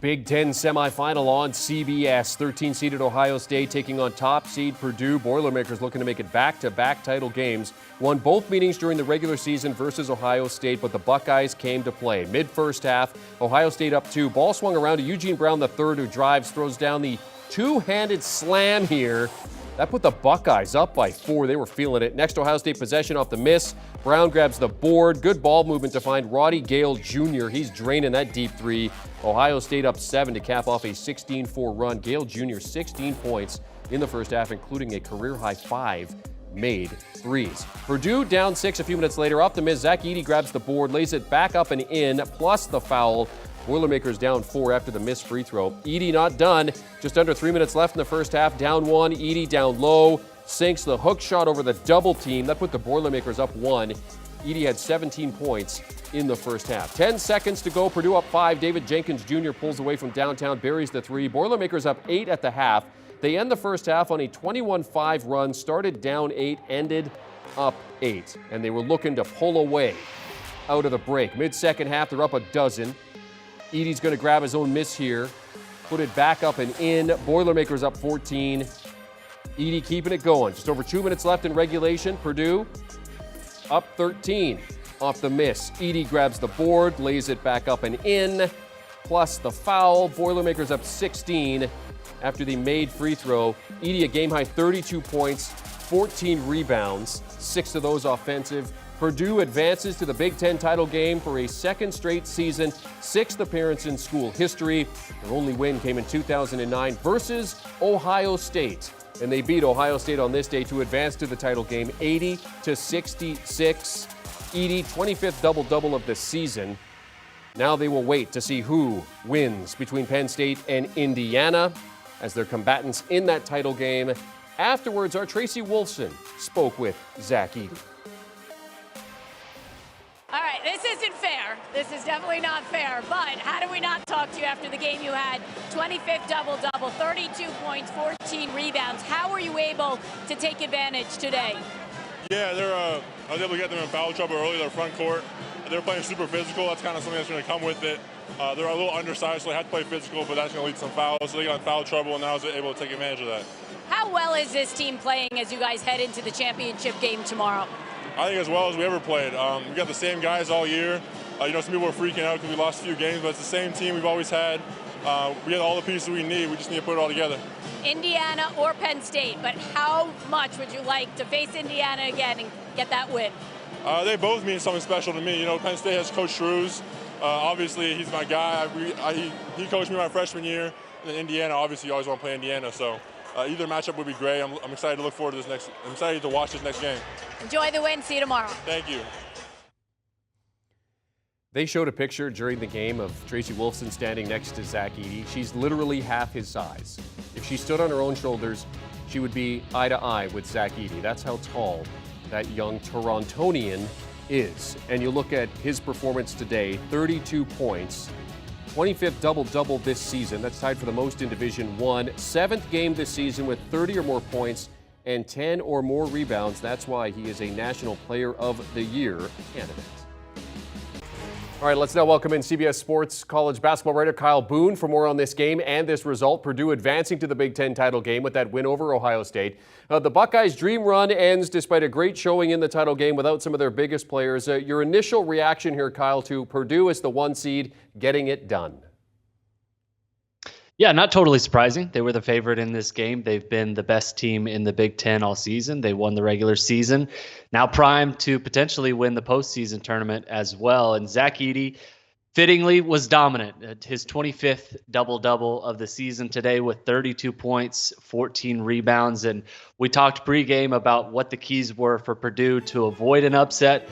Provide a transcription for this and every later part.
Big Ten Semifinal on CBS. 13-seeded Ohio State taking on top seed Purdue. Boilermakers looking to make it back-to-back title games. Won both meetings during the regular season versus Ohio State, but the Buckeyes came to play. Mid-first half, Ohio State up 2. Ball swung around to Eugene Brown III, who drives, throws down the two-handed slam here. That put the Buckeyes up by 4. They were feeling it. Next, Ohio State possession off the miss. Brown grabs the board. Good ball movement to find Roddy Gale Jr. He's draining that deep three. Ohio State up 7 to cap off a 16-4 run. Gale Jr. 16 points in the first half, including a career-high 5 made threes. Purdue down 6 a few minutes later. Off the miss, Zach Edey grabs the board, lays it back up and in, plus the foul. Boilermakers down 4 after the missed free throw. Edey not done. Just under 3 minutes left in the first half. Down 1. Edey down low. Sinks the hook shot over the double team. That put the Boilermakers up 1. Edey had 17 points in the first half. 10 seconds to go. Purdue up 5. David Jenkins Jr. pulls away from downtown, buries the 3. Boilermakers up 8 at the half. They end the first half on a 21-5 run. Started down 8, ended up 8. And they were looking to pull away out of the break. Mid-second half, they're up a dozen. Edey's going to grab his own miss here, put it back up and in. Boilermakers up 14. Edey keeping it going. Just over 2 minutes left in regulation. Purdue up 13 off the miss. Edey grabs the board, lays it back up and in, plus the foul. Boilermakers up 16 after the made free throw. Edey a game-high 32 points, 14 rebounds, 6 of those offensive. Purdue advances to the Big Ten title game for a second straight season, 6th appearance in school history. Their only win came in 2009 versus Ohio State. And they beat Ohio State on this day to advance to the title game 80-66. Edey, 25th double-double of the season. Now they will wait to see who wins between Penn State and Indiana as their combatants in that title game. Afterwards, our Tracy Wolfson spoke with Zach Edey. All right, this isn't fair. This is definitely not fair, but how do we not talk to you after the game? You had 25th double-double, 32 points, 14 rebounds. How were you able to take advantage today? Yeah, I was able to get them in foul trouble early, their front court. They're playing super physical. That's kind of something that's going to come with it. They're a little undersized, so they had to play physical, but that's going to lead to some fouls. So they got in foul trouble, and I was able to take advantage of that. How well is this team playing as you guys head into the championship game tomorrow? I think as well as we ever played. We got the same guys all year. Some people were freaking out because we lost a few games, but it's the same team we've always had. We have all the pieces we need. We just need to put it all together. Indiana or Penn State, but how much would you like to face Indiana again and get that win? They both mean something special to me. Penn State has Coach Shrews. Obviously, he's my guy. He coached me my freshman year. And then Indiana, obviously, you always want to play Indiana. So either matchup would be great. I'm excited to look forward to this I'm excited to watch this next game. Enjoy the win. See you tomorrow. Thank you. They showed a picture during the game of Tracy Wolfson standing next to Zach Edey. She's literally half his size. If she stood on her own shoulders, she would be eye to eye with Zach Edey. That's how tall that young Torontonian is. And you look at his performance today, 32 points, 25th double-double this season. That's tied for the most in Division I. 7th game this season with 30 or more points and 10 or more rebounds. That's why he is a National Player of the Year candidate. All right, let's now welcome in CBS Sports college basketball writer Kyle Boone for more on this game and this result. Purdue advancing to the Big Ten title game with that win over Ohio State. The Buckeyes' dream run ends despite a great showing in the title game without some of their biggest players. Your initial reaction here, Kyle, to Purdue as the 1 seed getting it done? Yeah, not totally surprising. They were the favorite in this game. They've been the best team in the Big Ten all season. They won the regular season. Now primed to potentially win the postseason tournament as well. And Zach Edey, fittingly, was dominant. His 25th double-double of the season today with 32 points, 14 rebounds. And we talked pregame about what the keys were for Purdue to avoid an upset.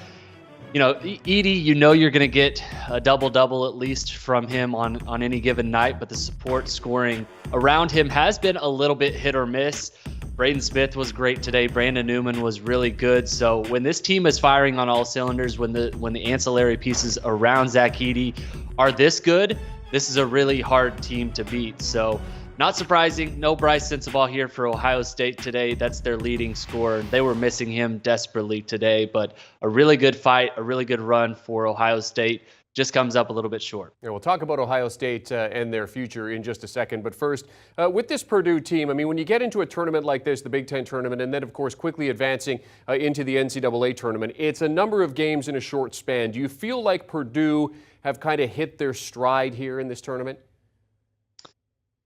Edey, you're going to get a double-double at least from him on any given night, but the support scoring around him has been a little bit hit or miss. Braden Smith was great today. Brandon Newman was really good. So when this team is firing on all cylinders, when the ancillary pieces around Zach Edey are this good, this is a really hard team to beat. So not surprising, no Bryce Sensabaugh here for Ohio State today. That's their leading scorer. They were missing him desperately today, but a really good fight, a really good run for Ohio State just comes up a little bit short. Yeah, we'll talk about Ohio State and their future in just a second. But first, with this Purdue team, I mean, when you get into a tournament like this, the Big Ten tournament, and then, of course, quickly advancing into the NCAA tournament, it's a number of games in a short span. Do you feel like Purdue have kind of hit their stride here in this tournament?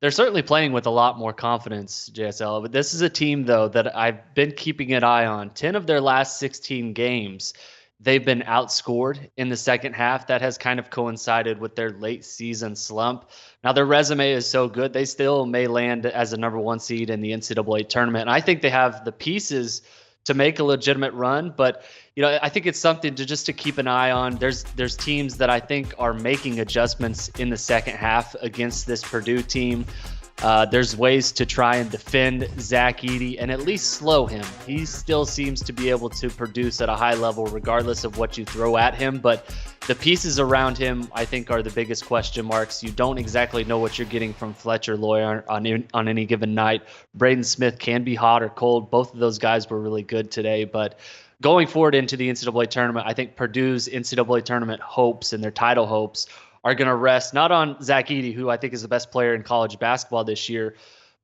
They're certainly playing with a lot more confidence, JSL. But this is a team, though, that I've been keeping an eye on. 10 of their last 16 games, they've been outscored in the second half. That has kind of coincided with their late season slump. Now, their resume is so good, they still may land as a number 1 seed in the NCAA tournament. And I think they have the pieces to make a legitimate run. But, I think it's something to keep an eye on. There's teams that I think are making adjustments in the second half against this Purdue team. There's ways to try and defend Zach Edey and at least slow him. He still seems to be able to produce at a high level regardless of what you throw at him. But the pieces around him, I think, are the biggest question marks. You don't exactly know what you're getting from Fletcher Loyer on any given night. Braden Smith can be hot or cold. Both of those guys were really good today. But going forward into the NCAA tournament, I think Purdue's NCAA tournament hopes and their title hopes are going to rest not on Zach Edey, who I think is the best player in college basketball this year,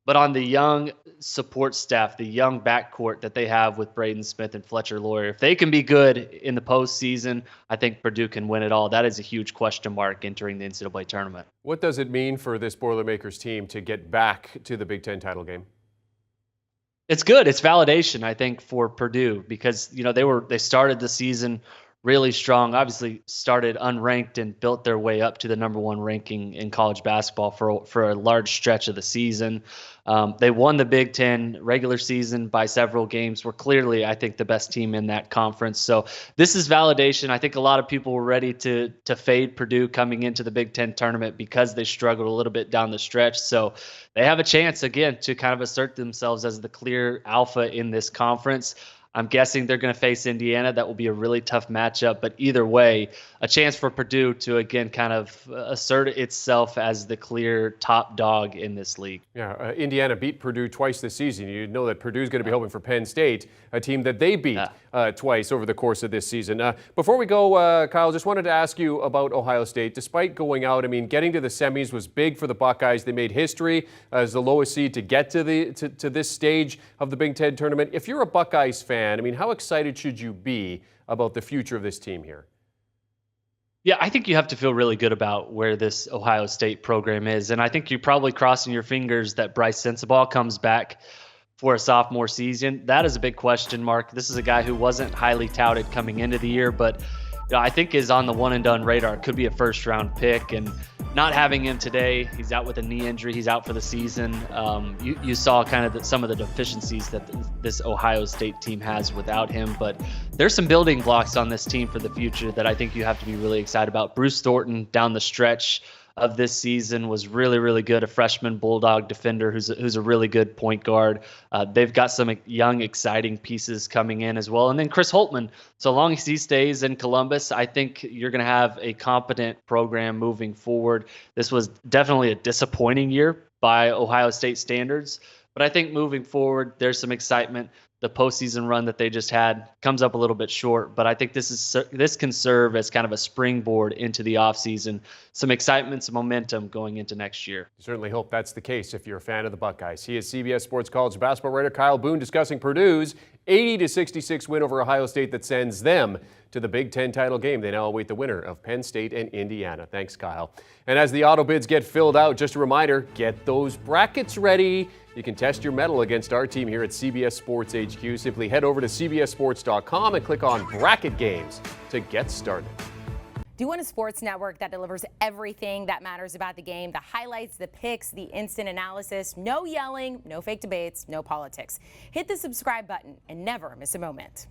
but on the young support staff, the young backcourt that they have with Braden Smith and Fletcher Loyer. If they can be good in the postseason, I think Purdue can win it all. That is a huge question mark entering the NCAA tournament. What does it mean for this Boilermakers team to get back to the Big Ten title game? It's good. It's validation, I think, for Purdue because, they started the season really strong, obviously started unranked and built their way up to the number 1 ranking in college basketball for a large stretch of the season. They won the Big Ten regular season by several games, were clearly, I think, the best team in that conference. So this is validation. I think a lot of people were ready to fade Purdue coming into the Big Ten tournament because they struggled a little bit down the stretch. So they have a chance, again, to kind of assert themselves as the clear alpha in this conference. I'm guessing they're going to face Indiana. That will be a really tough matchup. But either way, a chance for Purdue to, again, kind of assert itself as the clear top dog in this league. Yeah, Indiana beat Purdue twice this season. You know that Purdue's going to be hoping for Penn State, a team that they beat twice over the course of this season. Before we go, Kyle, just wanted to ask you about Ohio State. Despite going out, getting to the semis was big for the Buckeyes. They made history as the lowest seed to get to this stage of the Big Ten tournament. If you're a Buckeyes fan, how excited should you be about the future of this team here? Yeah, I think you have to feel really good about where this Ohio State program is. And I think you're probably crossing your fingers that Bryce Sensabaugh comes back for a sophomore season. That is a big question mark. This is a guy who wasn't highly touted coming into the year, but I think is on the one and done radar. Could be a first round pick, and not having him today, he's out with a knee injury. He's out for the season. You saw kind of some of the deficiencies that this Ohio State team has without him, but there's some building blocks on this team for the future that I think you have to be really excited about. Bruce Thornton down the stretch of this season was really, really good. A freshman Bulldog defender who's a really good point guard. They've got some young, exciting pieces coming in as well. And then Chris Holtmann, so long as he stays in Columbus, I think you're going to have a competent program moving forward. This was definitely a disappointing year by Ohio State standards, but I think moving forward, there's some excitement. The postseason run that they just had comes up a little bit short, but I think this can serve as kind of a springboard into the offseason. Some excitement, some momentum going into next year. Certainly hope that's the case if you're a fan of the Buckeyes. He is CBS Sports college basketball writer Kyle Boone discussing Purdue's 80-66 win over Ohio State that sends them to the Big Ten title game. They now await the winner of Penn State and Indiana. Thanks, Kyle. And as the auto bids get filled out, just a reminder, get those brackets ready. You can test your mettle against our team here at CBS Sports HQ. Simply head over to cbssports.com and click on Bracket Games to get started. Do you want a sports network that delivers everything that matters about the game? The highlights, the picks, the instant analysis, no yelling, no fake debates, no politics. Hit the subscribe button and never miss a moment.